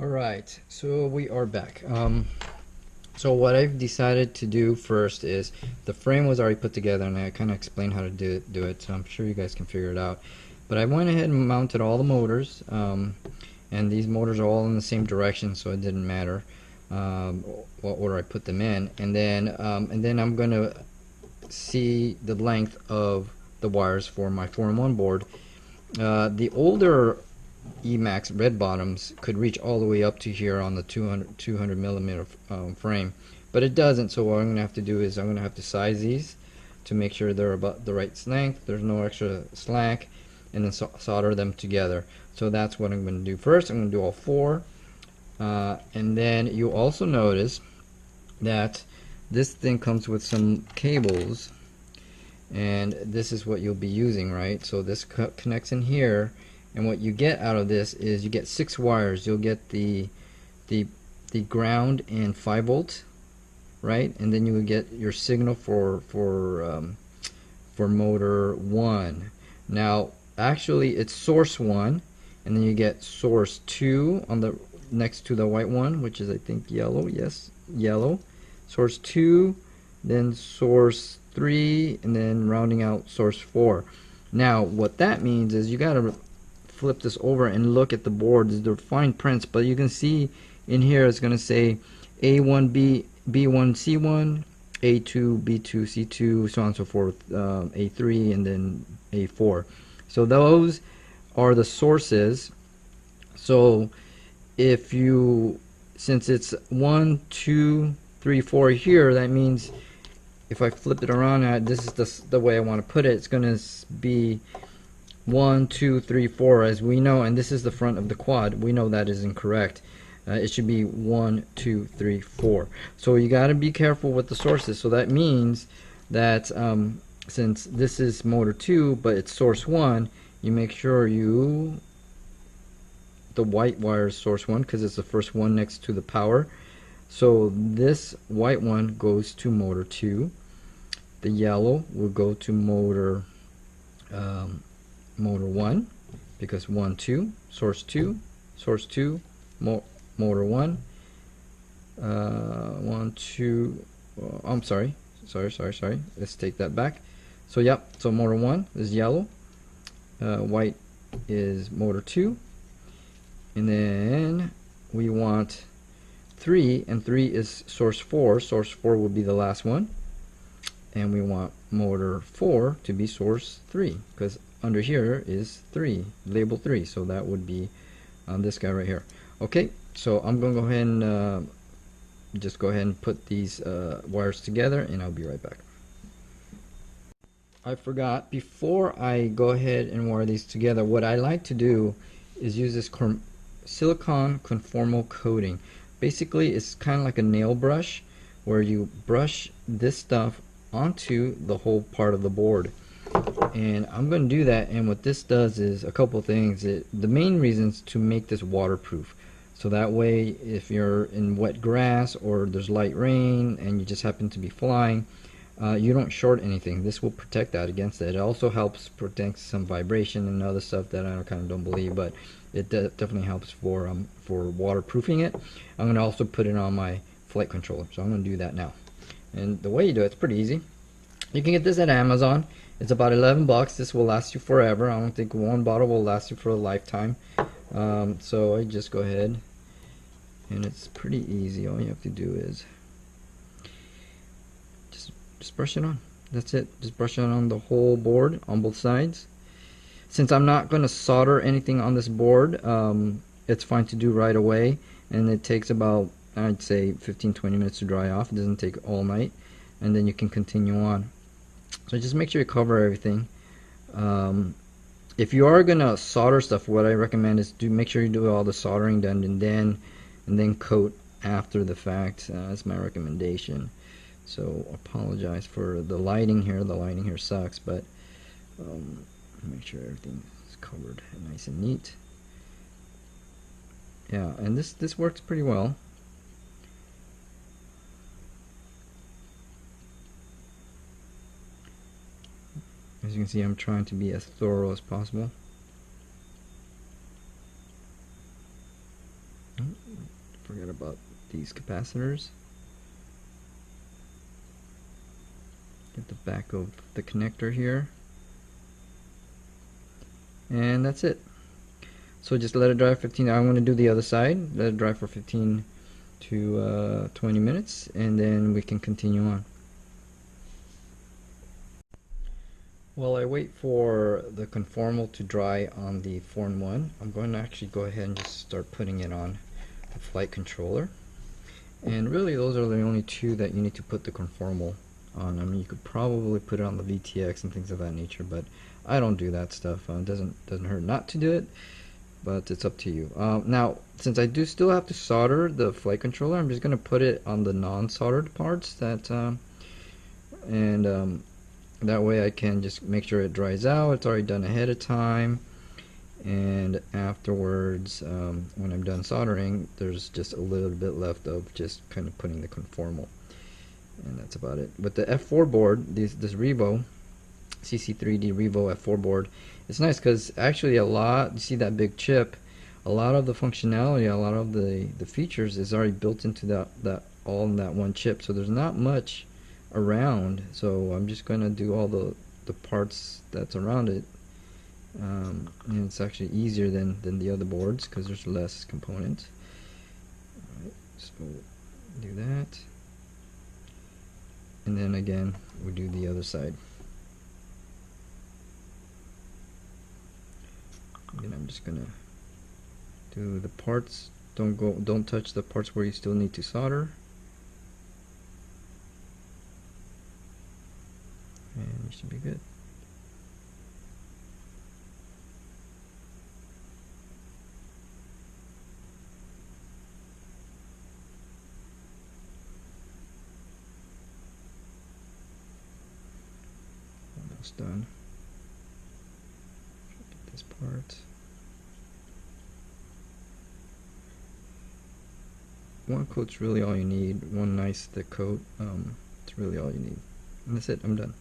Alright, so we are back. So what I've decided to do first is the frame was already put together and I kind of explained how to do it, so I'm sure you guys can figure it out. But I went ahead and mounted all the motors, and these motors are all in the same direction, so it didn't matter what order I put them in. And then I'm gonna see the length of the wires for my 4-in-1 board. The older Emax red bottoms could reach all the way up to here on the 200 millimeter frame, but it doesn't. So what I'm gonna have to do is I'm gonna have to size these to make sure they're about the right length, there's no extra slack, and then solder them together. So that's what I'm gonna do first. I'm gonna do all four, and then you also notice that this thing comes with some cables, and this is what you'll be using, right? So this connects in here, and what you get out of this is you get 6 wires. You'll get the ground and 5-volt, right? And then you will get your signal for motor 1. Now actually it's source 1, and then you get source 2 on the next to the white one, which is I think yellow. Yes, yellow. Source 2, then source 3, and then rounding out source 4. Now what that means is you gotta flip this over and look at the board. They're fine prints, but you can see in here it's going to say A1B B1 C1, A2 B2 C2, so on and so forth, A3, and then A4. So those are the sources. So if you, since it's 1 2 3 4 here, that means if I flip it around, this is the way I want to put it, it's going to be 1 2 3 4, as we know, and this is the front of the quad. We know that is incorrect. It should be 1 2 3 4. So you got to be careful with the sources. So that means that since this is motor 2 but it's source 1, you make sure the white wire is source 1 because it's the first one next to the power. So this white one goes to motor 2. The yellow will go to motor 1, because 1 2 source 2 motor 1, 1 2 I'm sorry, let's take that back. So yep, so motor 1 is yellow, white is motor 2, and then we want 3, and 3 is source 4. Source 4 will be the last one, and we want motor 4 to be source 3, because under here is 3, label 3, so that would be this guy right here. Okay, so I'm gonna go ahead and just go ahead and put these wires together, and I'll be right back. I forgot, before I go ahead and wire these together, what I like to do is use this silicone conformal coating. Basically it's kind of like a nail brush, where you brush this stuff onto the whole part of the board. And I'm going to do that, and what this does is a couple things. The main reason is to make this waterproof, so that way if you're in wet grass or there's light rain and you just happen to be flying, you don't short anything. This will protect that against it. It also helps protect some vibration and other stuff that I kind of don't believe, but it definitely helps for waterproofing it. I'm going to also put it on my flight controller, so I'm going to do that now. And the way you do it's pretty easy. You can get this at Amazon. It's about 11 bucks. This will last you forever. I don't think one bottle will last you for a lifetime. So I just go ahead, and it's pretty easy. All you have to do is just brush it on. That's it. Just brush it on the whole board on both sides. Since I'm not going to solder anything on this board, it's fine to do right away, and it takes about, I'd say, 15-20 minutes to dry off. It doesn't take all night, and then you can continue on. So just make sure you cover everything. If you are gonna solder stuff, what I recommend is make sure you do all the soldering done, and then coat after the fact. That's my recommendation. So apologize for the lighting here. The lighting here sucks, but make sure everything is covered nice and neat. Yeah, and this works pretty well. As you can see, I'm trying to be as thorough as possible. these capacitors. Get the back of the connector here, and that's it. So just let it dry 15. I'm going to do the other side. Let it dry for 15 to 20 minutes, and then we can continue on. While I wait for the conformal to dry on the 4-in-1, I'm going to actually go ahead and just start putting it on the flight controller. And really those are the only two that you need to put the conformal on. I mean, you could probably put it on the VTX and things of that nature, but I don't do that stuff. It doesn't hurt not to do it, but it's up to you. Now, since I do still have to solder the flight controller, I'm just going to put it on the non-soldered parts that that way I can just make sure it dries out. It's already done ahead of time, and afterwards when I'm done soldering, there's just a little bit left of just kind of putting the conformal, and that's about it. But the F4 board, this Revo CC3D Revo F4 board, it's nice because actually you see that big chip, a lot of the functionality, a lot of the features is already built into that all in that one chip, so there's not much around. So I'm just going to do all the parts that's around it, and it's actually easier than the other boards because there's less components. Alright, so do that, and then again we do the other side. And I'm just gonna do the parts. Don't touch the parts where you still need to solder. And you should be good. Almost done. Get this part. One coat's really all you need. One nice thick coat. It's really all you need. And that's it. I'm done.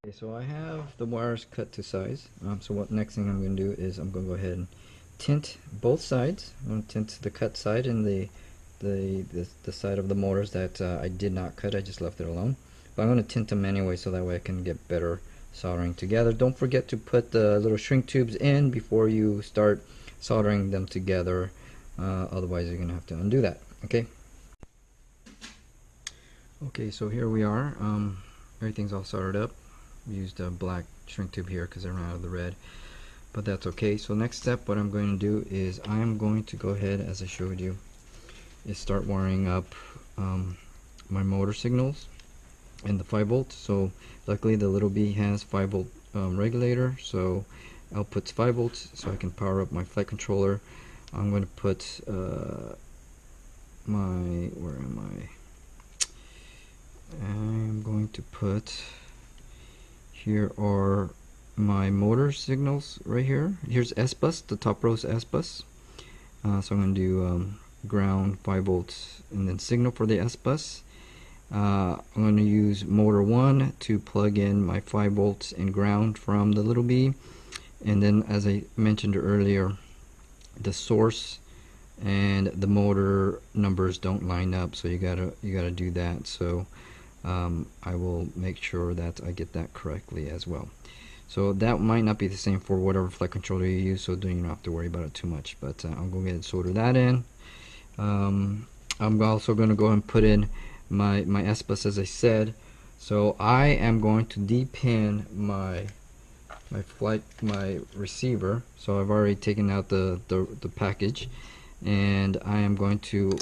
Okay, so I have the wires cut to size. So what next thing I'm going to do is I'm going to go ahead and tint both sides. I'm going to tint the cut side and the side of the motors that I did not cut. I just left it alone. But I'm going to tint them anyway, so that way I can get better soldering together. Don't forget to put the little shrink tubes in before you start soldering them together. Otherwise you're going to have to undo that. Okay. Okay, so here we are. Everything's all soldered up. We used a black shrink tube here because I ran out of the red, but that's okay. So next step, what I'm going to do is I'm going to go ahead, as I showed you, is start wiring up my motor signals and the 5-volt. So luckily the Littlebee has 5-volt regulator, so outputs 5 volts, so I can power up my flight controller. I'm going to put where am I? I'm going to put, here are my motor signals right here. Here's S-bus, the top row is S-bus. So I'm going to do ground, 5 volts, and then signal for the S-bus. I'm going to use motor 1 to plug in my 5 volts and ground from the Littlebee. And then, as I mentioned earlier, the source and the motor numbers don't line up, so you gotta do that. So I will make sure that I get that correctly as well. So that might not be the same for whatever flight controller you use, so you don't have to worry about it too much. But I'm going to solder that in. I'm also going to go and put in my S-bus, as I said. So I am going to depin my receiver. So I've already taken out the package, and I am going to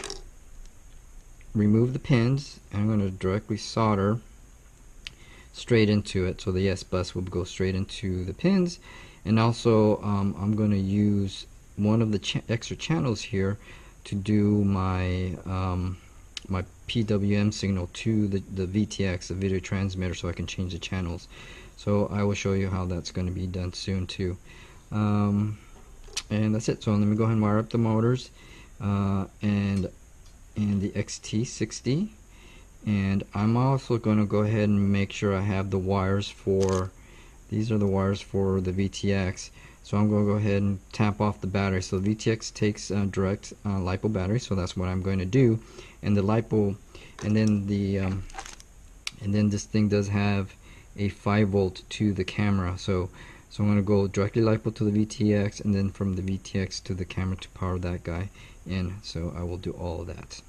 remove the pins, and I'm going to directly solder straight into it, so the S-bus will go straight into the pins. And also I'm going to use one of the extra channels here to do my my PWM signal to the VTX, the video transmitter, so I can change the channels. So I will show you how that's going to be done soon too. And that's it. So let me go ahead and wire up the motors and the XT60, and I'm also going to go ahead and make sure I have the wires for, these are the wires for the VTX. So I'm going to go ahead and tap off the battery. So VTX takes direct LiPo battery, so that's what I'm going to do. And the LiPo, and then this thing does have a 5-volt to the camera. So I'm going to go directly LiPo to the VTX, and then from the VTX to the camera to power that guy in. So I will do all of that.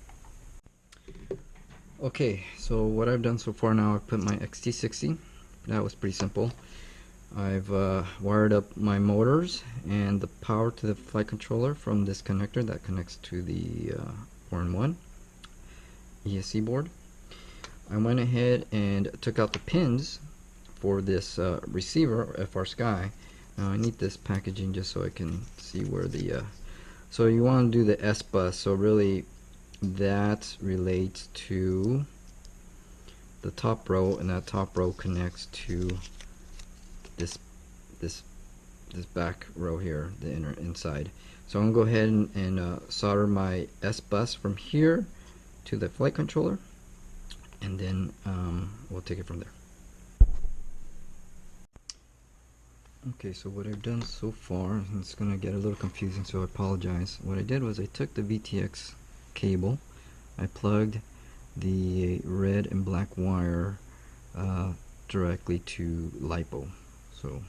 Okay, so what I've done so far now, I've put my XT60. That was pretty simple. I've wired up my motors and the power to the flight controller from this connector that connects to the 4-in-1 ESC board. I went ahead and took out the pins for this receiver, FR Sky. Now I need this packaging just so I can see where the so you want to do the S bus. So really that relates to the top row, and that top row connects to this back row here, the inside. So I'm gonna go ahead and solder my S bus from here to the flight controller, and then we'll take it from there. Okay, so what I've done so far, and it's gonna get a little confusing, so I apologize. What I did was I took the VTX cable, I plugged the red and black wire directly to LiPo, so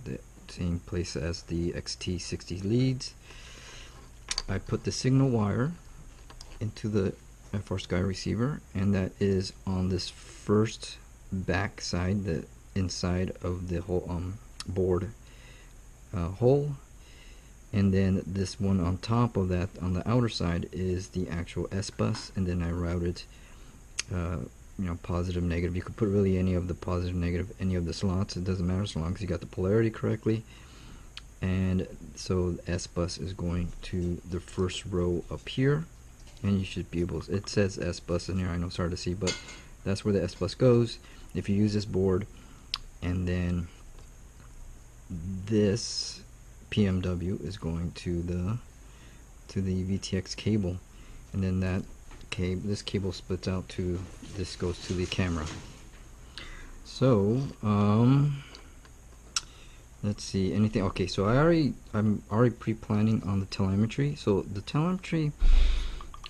the same place as the XT60 leads. I put the signal wire into the FR Sky receiver, and that is on this first back side, the inside of the whole board hole, and then this one on top of that on the outer side is the actual S bus, and then I routed positive, negative. You could put really any of the positive, negative, any of the slots, it doesn't matter, as long as you got the polarity correctly. And so S bus is going to the first row up here, and you should be able to, it says S bus in here, I know it's hard to see, but that's where the S bus goes if you use this board. And then this PMW is going to the VTX cable, and then this cable splits out to, this goes to the camera. So let's see, anything. Okay, so I'm already pre-planning on the telemetry. So the telemetry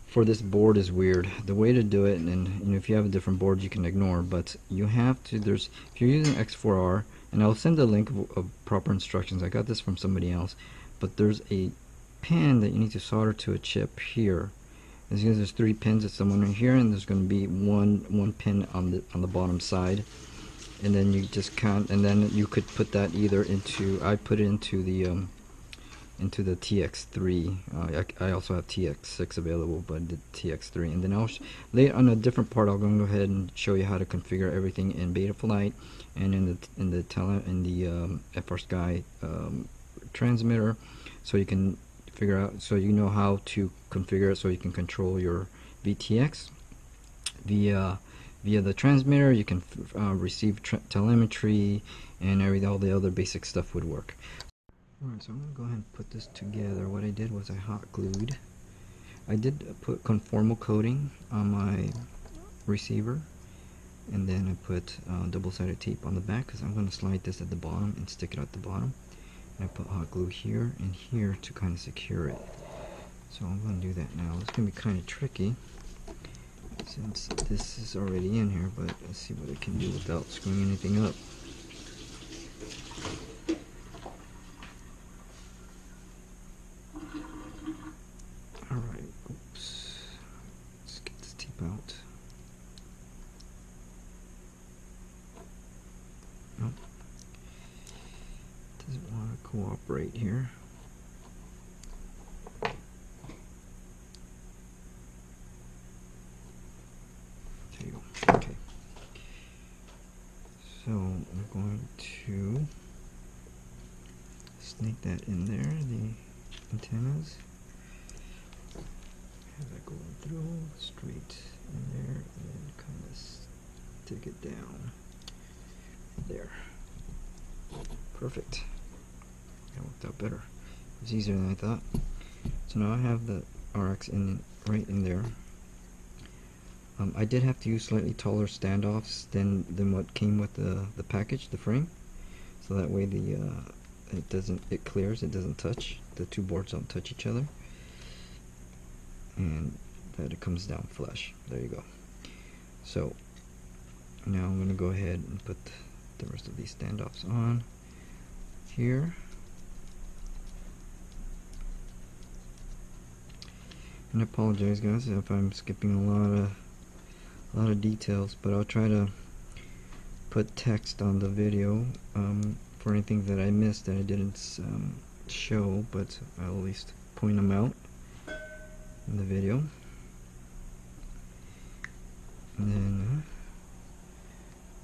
for this board is weird. The way to do it, and if you have a different board you can ignore, but you have to, if you're using X4R, and I'll send a link of proper instructions, I got this from somebody else, but there's a pin that you need to solder to a chip here. As you know, there's 3 pins, it's the one right here, and there's going to be one pin on the bottom side, and then you just count, and then you could put that either into, I put it into the TX3. I also have TX6 available, but the TX3, and then I'll later on a different part I'll go ahead and show you how to configure everything in Betaflight and in the FR Sky transmitter, so you can figure out, so you know how to configure it, so you can control your VTX via the transmitter. You can receive telemetry, and all the other basic stuff would work. Alright, so I'm going to go ahead and put this together. What I did was I hot glued. I did put conformal coating on my receiver, and then I put double-sided tape on the back, because I'm going to slide this at the bottom and stick it at the bottom. And I put hot glue here and here to kind of secure it. So I'm going to do that now. It's going to be kind of tricky since this is already in here, but let's see what I can do without screwing anything up. Alright, oops. Let's get this tape out. Nope. Doesn't want to cooperate here. There you go. Okay. So I'm going to snake that in there, the antennas. Have that going through straight in there, and then kind of stick it down there. Perfect. That worked out better. It was easier than I thought. So now I have the RX right in there. I did have to use slightly taller standoffs than what came with the package, the frame, so that way the it clears, it doesn't touch, the two boards don't touch each other, and that it comes down flush. There you go. So now I'm going to go ahead and put the rest of these standoffs on here. And I apologize guys if I'm skipping a lot of details, but I'll try to put text on the video for anything that I missed that I didn't show, but I'll at least point them out in the video. And then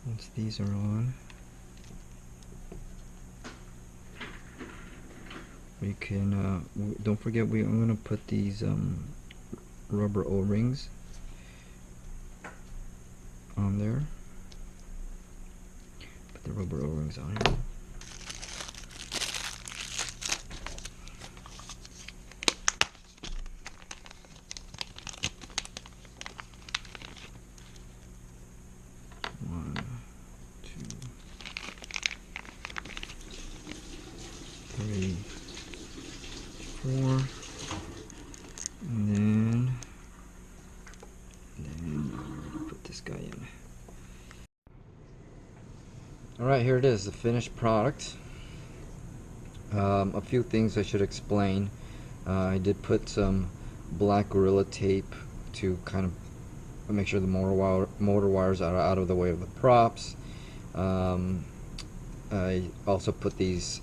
once these are on, we can don't forget I'm going to put these rubber O-rings on there. Put the rubber O-rings on here. One, two, three, four, and then put this guy in. Alright, here it is, the finished product. A few things I should explain. I did put some black Gorilla Tape to kind of make sure the motor wires are out of the way of the props. I also put these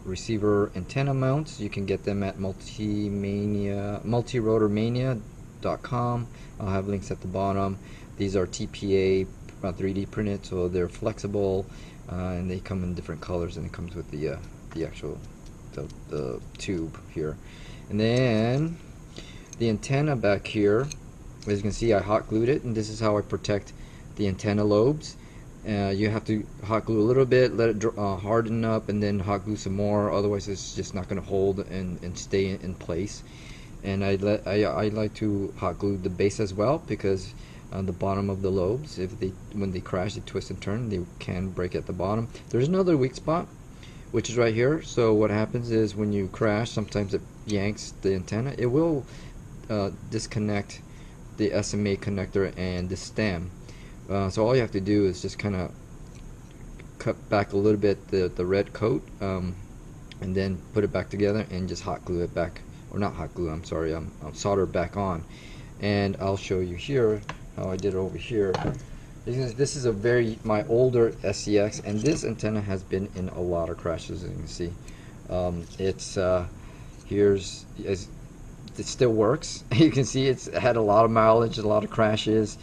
receiver antenna mounts. You can get them at multirotormania.com. I'll have links at the bottom. These are TPA 3D printed, so they're flexible, and they come in different colors, and it comes with the actual the tube here. And then the antenna back here, as you can see, I hot glued it, and this is how I protect the antenna lobes. You have to hot glue a little bit, let it harden up, and then hot glue some more, otherwise it's just not going to hold and stay in place. And I like to hot glue the base as well, because the bottom of the lobes, when they crash, they twist and turn, they can break at the bottom. There's another weak spot, which is right here. So what happens is when you crash, sometimes it yanks the antenna. It will disconnect the SMA connector and the stem. So all you have to do is just kind of cut back a little bit the red coat, and then put it back together and just hot glue it back, or not hot glue, I'm sorry, solder it back on. And I'll show you here how I did it over here. This is my older SCX, and this antenna has been in a lot of crashes, as you can see. It still works. You can see it's had a lot of mileage, a lot of crashes,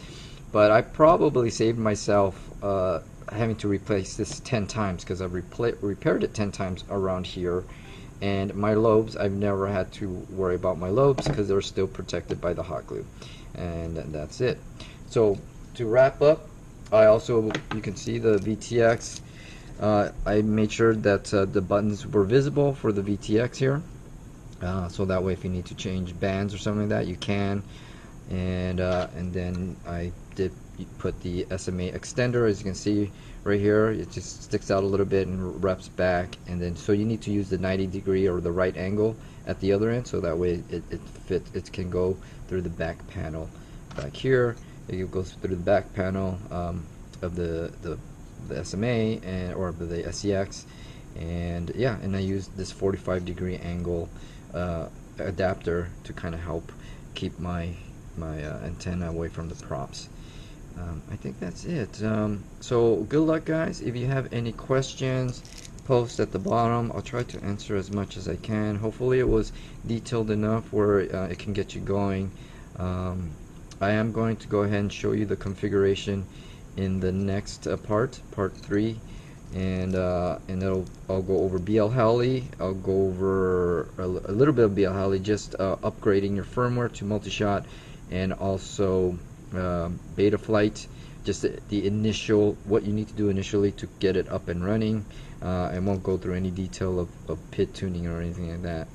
but I probably saved myself having to replace this 10 times, because I've repaired it 10 times around here. And my lobes, I've never had to worry about my lobes because they're still protected by the hot glue. And that's it. So to wrap up, you can see the VTX. I made sure that the buttons were visible for the VTX here. So that way if you need to change bands or something like that, you can. And then I did put the SMA extender, as you can see right here. It just sticks out a little bit and wraps back, and then so you need to use the 90-degree or the right angle at the other end, so that way it can go through the back panel back here. It goes through the back panel of the SMA or the SCX, and yeah, and I used this 45-degree angle adapter to kind of help keep my antenna away from the props. I think that's it. So good luck guys. If you have any questions, post at the bottom. I'll try to answer as much as I can. Hopefully it was detailed enough where it can get you going. I am going to go ahead and show you the configuration in the next part 3, and I'll go over BL Heli. I'll go over a little bit of BL Heli, just upgrading your firmware to multi-shot, and also Betaflight, just the initial, what you need to do initially to get it up and running. I won't go through any detail of pit tuning or anything like that.